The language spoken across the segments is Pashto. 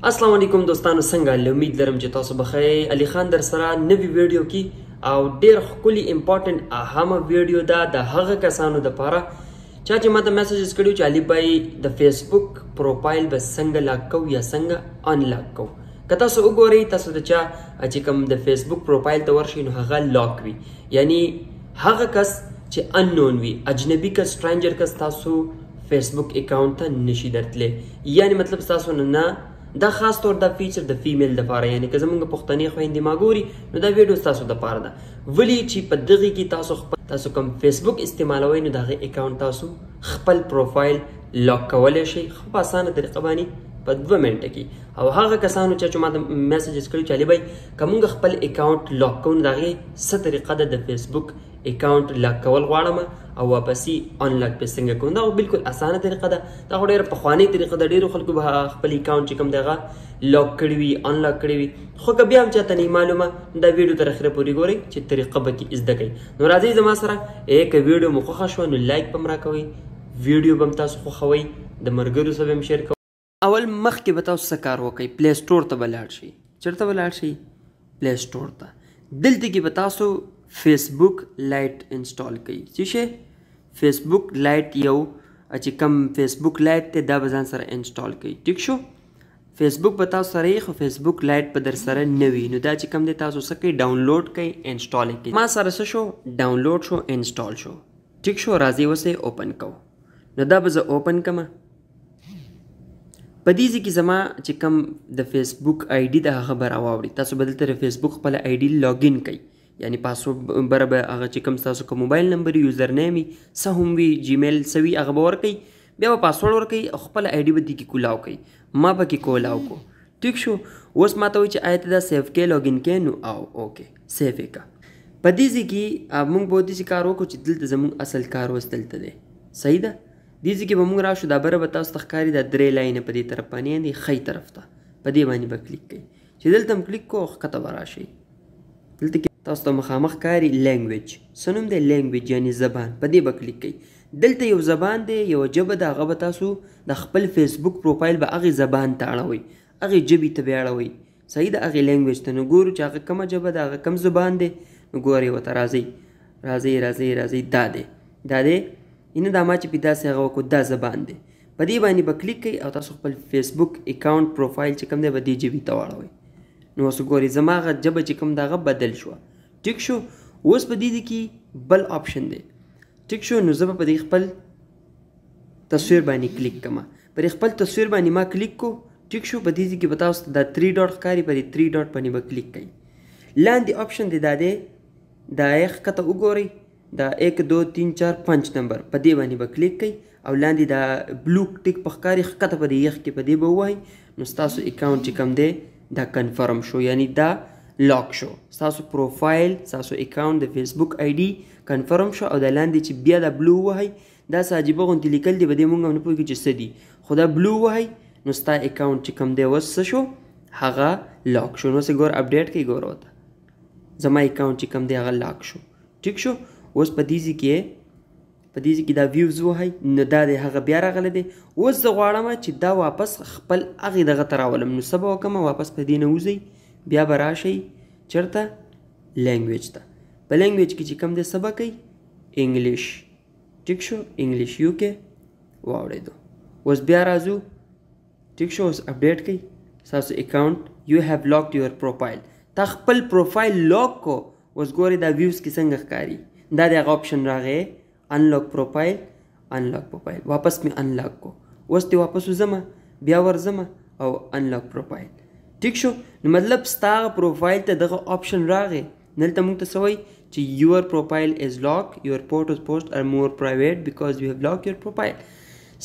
السلام علیکم دوستانو، څنګه امید لرم چې تاسو بخیر. علي خان در سره نوی ویډیو کې او ډیر ښکلي امپورټنټ اهمه ویډیو ده د هغه کسانو دپاره چا چې ماته میسیجز کړي چې علي بھائی د فیسبوک پروفایل به څنګه لاک کوو یا څنګه انلاک کوو. که تاسو وګورئ تاسو د چا چې کوم د فیسبوک پروفایل ته ورشئ نو هغه لاک وي، یعنی هغه کس چې اننون وي، اجنبي کس، سټرینجر کس تاسو فیسبوک اکاونټ ته نشي درتلی. یعنی مطلب تاسو نه دا خاص طور دا فیچر د فیمیل دپاره، یعنی که زمونږ پښتنې خویندې ما ګوري نو دا ویډیو ستاسو دپاره ده. ولې چې په دغې کې تاسو کوم فیسبوک استعمالوئ نو د هغې اکاونټ تاسو خپل پروفایل لاک کولی شئ په اسانه طریقه باندې په 2 منټه کې. او هغه کسانو چې ما ته میسیجز کړي چې علي بھائی که مونږ خپل اکاونټ لاک کوو نو د هغې څه طریقه ده د فیسبوک اکاونټ لاک کول غواړم او واپسي انلاک پې څنګه کوم. دا بالکل اسانه طریقه ده، دا خو ډېره پخوانۍ طریقه ده. ډېرو خلکو به خپل اکاونټ چې کوم دی هغه لاک کړي وي، انلاک کړي وي، خو که بیا هم چاته نه معلومه دا ویډیو تر اخره پورې ګورئ چې طریقه به کې زده کوئ. نو راځئ زما سره که ویډیو مو خوښه شوه نو لایک به م راکوئ، ویډیو به م تاسو خوښوئ، د ملګرو سره به م شیر کوئ. اول مخکې به تاسو څه کار وکئ، پلی سټور ته به لاړ شئ. چېرته به لاړ شئ؟ پلی سټور ته. دلته کې به تاسو فیسبوک لایټ انسټال کوئ. څه شی؟ فیسبوک لایټ یو چې کوم فیسبوک لایټ دی دا به ځان سره انسټال کوئ. ټیک شو؟ فیسبوک به تاسو سره یې، خو فیسبوک لایټ به در سره نه وي. نو دا چې کوم دی تاسو څه کوئ؟ ډاونلوډ کوئ، انسټال یې کوئ. ما سره څه شو؟ ډاونلوډ شو، انسټال شو. ټیک شو؟ راځئ اوس یې اوپن کوو. نو دا به زه اوپن کړم. په دې ځای کې زما چې کوم د فیسبوک آی ډي د هغه به راواوړي. تاسو به دلته د فیسبوک خپله آی ډي لاګین کوئ، یعنی پاسورډ بره به هغه چې کوم ستاسو کوم موبایل نمبر یوزر نیم وي، څه هم وي، جیمیل څه وي، هغه به ورکوئ. بیا به پاسورډ ورکوئ او خپله آی ډي به دې کې کولاو کوئ. ما پکې کولاو کو. ټیک شو؟ اوس ما ته وایي چې آیا ته دا سیف کې لاګین کې؟ نو او اوکې سیف یې که. په دې ځای کې موږ به داسې کار وکړو چې دلته زموږ اصل کار اوس دلته دی. صحیح ده؟ دې ځای کې به موږ راشو، دا بره به تاسو ته ښکاري دا 3 لاینې په دې طرف باندې دي، ښی طرف ته په دې باندې به کلیک کوئ. چې دلته هم کلیک کوو ښکته به راشئ. دلته کې تاسو ته مخامخ ښکاري لینګویج، څه نوم دی؟ لینګویج یعنی زبان. په دې به کلیک کوئ. دلته یو زبان دی، یوه ژبه ده، هغه به تاسو د خپل فیسبوک پروفایل به هغې زبان ته اړوئ، هغې ژبې ته به اړوئ. صحیح ده؟ هغې لینګویج ته. نو ګورو چې هغه کومه ژبه ده، هغه کوم زبان دی. نو ګورئ ورته راځئ راځئ راځئ راځئ، دا دی دا دی، نه دا ما چې پې داسې هغه وکړو دا زبان دی. په دې باندې به کلیک کوئ او تاسو خپل فیسبوک اکاونټ پروفایل چې کوم دی به دې ژبې ته واړوئ. نو اوس ګورئ زما هغه ژبه چې کوم ده هغه بدل شوه. ټیک شو؟ اوس په دې کې بل آپشن دی. ټیک شو؟ نو زه به په دې خپل تصویر باندې کلیک کړم. په دې خپل تصویر باندې ما کلیک کو. ټیک شو؟ په دې کې به تاسو ته دا 3 ډاټ ښکاري، په دې 3 ډاټ باندې به کلیک کوئ. لاندې آپشن دی دا دی، دا یې ښکته وګورئ، دا 1 2 3 4 5 نمبر په دې باندې به کلیک کوئ او لاندې دا بلو ټیک په ښکاري ښکته په دې یخ کې په دې به ووهئ. نو ستاسو اکاونټ چې کوم دی دا کنفرم شو، یعنی دا لاک شو. ستاسو پروفایل، ستاسو اکاونټ د فیسبوک آی ډي کنفرم شو. او دا لاندې چې بیا دا بلو ووهئ، دا څه عجیبه غوندې لیکل دي، په دې مونږ هم نه پوهېږو چې څه دي، خو دا بلو ووهئ نو ستا اکاونټ چې کوم دی اوس څه شو؟ هغه لاک شو. نو اوس ګور اپډیټ کوئ، ګوره ورته زما اکاونټ چې کوم دی هغه لاک شو. ټیک شو؟ اوس په دې ځای کې دا ویوز ووهئ، نو دا دی هغه بیا راغلی دی. اوس زه غواړم چې دا واپس خپل هغې دغه ته راولم. نو څه به وکړم؟ واپس په دې نه وځئ، بیا به راشئ چېرته؟ لینګویج ته. په لینګویج کې چې کوم دی څه به کوئ؟ انګلیش. ټیک شو؟ انګلیش یو کې واوړېدو. اوس بیا راځو. ټیک شو؟ اوس اپډیټ کوئ. ستاسو اکاونټ یو هیو لاکډ یور پروفایل، تا خپل پروفایل لاک کو. اوس ګورئ دا ویوز کې څنګه ښکاري، دا د هغه آپشن راغی انلاک پروفایل، انلاک پروفایل. واپس مې انلاک کو. اوس دې واپس وځم، بیا ورځم او انلاک پروفایل. ټیک شو؟ نو مطلب ستا هغه پروفایل ته دغه آپشن راغی. دلته موږ ته څه وایي چې یور پروفایل از لاک، یور فوټوز پوسټ آر مور پرایویټ بیکاز یو هیو لاک یور پروفایل.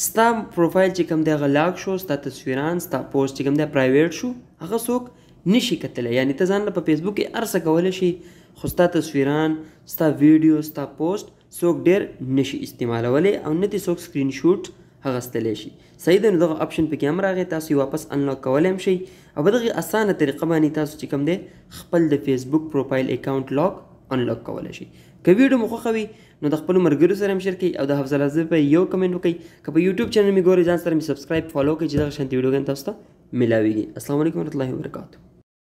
ستا پروفایل چې کوم دی هغه لاک شو، ستا تصویران، ستا پوسټ چې کوم دی پرایویټ شو، هغه څوک نشي کتلی. یعنی ته ځان په فیسبوک کې هر څه کولی شي، خو ستا تصویران، ستا ویډیو، ستا پوسټ څوک ډېر نشي استعمالولی او نه دې څوک سکرین شوټ اخیستلی شي. صحیح ده؟ نو دغه آپشن پکې هم راغی، تاسو یې واپس انلاک کولی هم شئ او په دغې اسانه طریقه باندې تاسو چې کوم دی خپل د فیسبوک پروفایل اکاونټ لاک انلاک کولی شئ. که ویډیو مو خوښه وي نو د خپلو ملګرو سره هم شیر کړئ او د حفظ الحفظ په یو کمنټ وکړئ. که په یوټیوب چینل مې ګورئ ځان سره مې سبسکرایب فالو کړئ چې دغه شانتې ویډیوګانې تاسو ته ملاویږي. السلام علیکم ورحمۃ الله وبرکاتہ.